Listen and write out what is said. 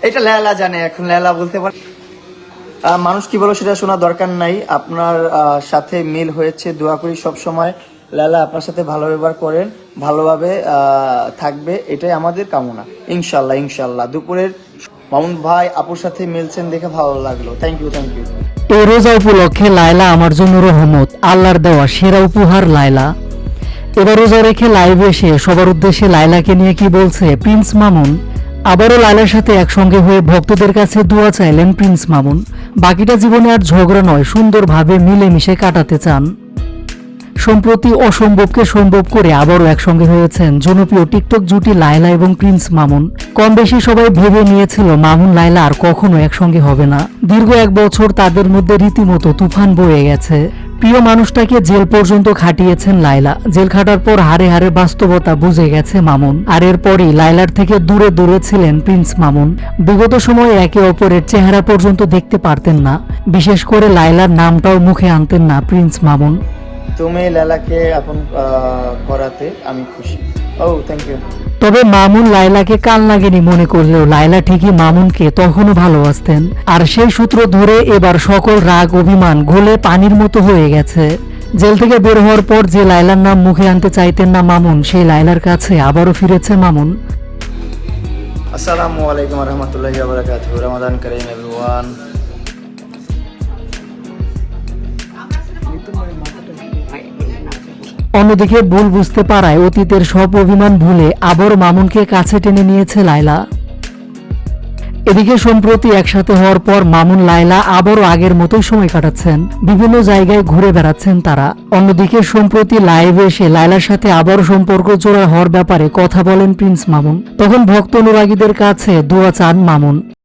এটা লায়লা জানে, এখন লায়লা বলতে পারে। মানুষ কি বলো সেটা শোনা দরকার নাই। আপনার সাথে মিল হয়েছে, দোয়া করি সব সময় লায়লা আপনার সাথে ভালো ব্যবহার করেন, ভালোভাবে থাকবে, এটাই আমাদের কামনা। ইনশাল্লাহ ইনশাল্লাহ। দুপুরের মামুন ভাই আপুর সাথে মিলছেন দেখে ভালো লাগলো। Thank you thank you. এই রোজা উপলক্ষে লায়লা আমার জন্য রহমত, আল্লাহর দেওয়া সেরা উপহার লায়লা। এবার রোজা রেখে লাইভে এসে সবার উদ্দেশ্যে লায়লাকে নিয়ে কি বলছে প্রিন্স মামুন। আবারও লায়লার সাথে একসঙ্গে হয়ে ভক্তদের কাছে দোয়া চাইলেন প্রিন্স মামুন। বাকিটা জীবনে আর ঝগড়া নয়, সুন্দরভাবে মিলেমিশে কাটাতে চান। সম্প্রতি অসম্ভবকে সম্ভব করে আবারও একসঙ্গে হয়েছেন জনপ্রিয় টিকটক জুটি লায়লা এবং প্রিন্স মামুন। কম বেশি সবাই ভেবে নিয়েছিল মামুন লায়লা আর কখনো একসঙ্গে হবে না। দীর্ঘ 1 বছর তাদের মধ্যে রীতিমতো তুফান বয়ে গেছে। প্রিয় মানুষটাকে জেল পর্যন্ত খাটিয়েছেন লায়লা। জেল খাটার পর হারে হারে বাস্তবতা বুঝে গেছে মামুন। আর এরপরই লায়লার থেকে দূরে দূরে ছিলেন প্রিন্স মামুন। বিগত সময়ে একে অপরের চেহারা পর্যন্ত দেখতে পারতেন না। বিশেষ করে লায়লার নামটাও মুখে আনতেন না প্রিন্স মামুন। তুমি লায়লাকে আপন করাতে আমি খুশি। ও থ্যাংক ইউ। তবে মামুন লায়লাকে কাল লাগেনি মনে করলেও লায়লা ঠিকই মামুনকে তখনও ভালোবাসতেন। আর সেই সূত্র ধরে এবার সকল রাগ অভিমান গলে পানির মতো হয়ে গেছে। জেল থেকে বের হওয়ার পর যে লায়লার নাম মুখে আনতে চাইতেন না মামুন, সেই লায়লার কাছে আবারও ফিরেছে মামুন। আসসালামু আলাইকুম ওয়া রাহমাতুল্লাহি ওয়া বারাকাতুহু। রমাদান কারীম এভরিওয়ান। অন্যদিকে ভুল বুঝতে পারায় অতীতের সব অভিমান ভুলে আবার মামুনকে কাছে টেনে নিয়েছে লায়লা। এদিকে সম্প্রতি একসাথে হওয়ার পর মামুন লায়লা আবারও আগের মতোই সময় কাটাচ্ছেন, বিভিন্ন জায়গায় ঘুরে বেড়াচ্ছেন তারা। অন্যদিকে সম্প্রতি লাইভে এসে লায়লার সাথে আবারও সম্পর্ক জোড়া হওয়ার ব্যাপারে কথা বলেন প্রিন্স মামুন। তখন ভক্ত অনুরাগীদের কাছে দোয়া চান মামুন।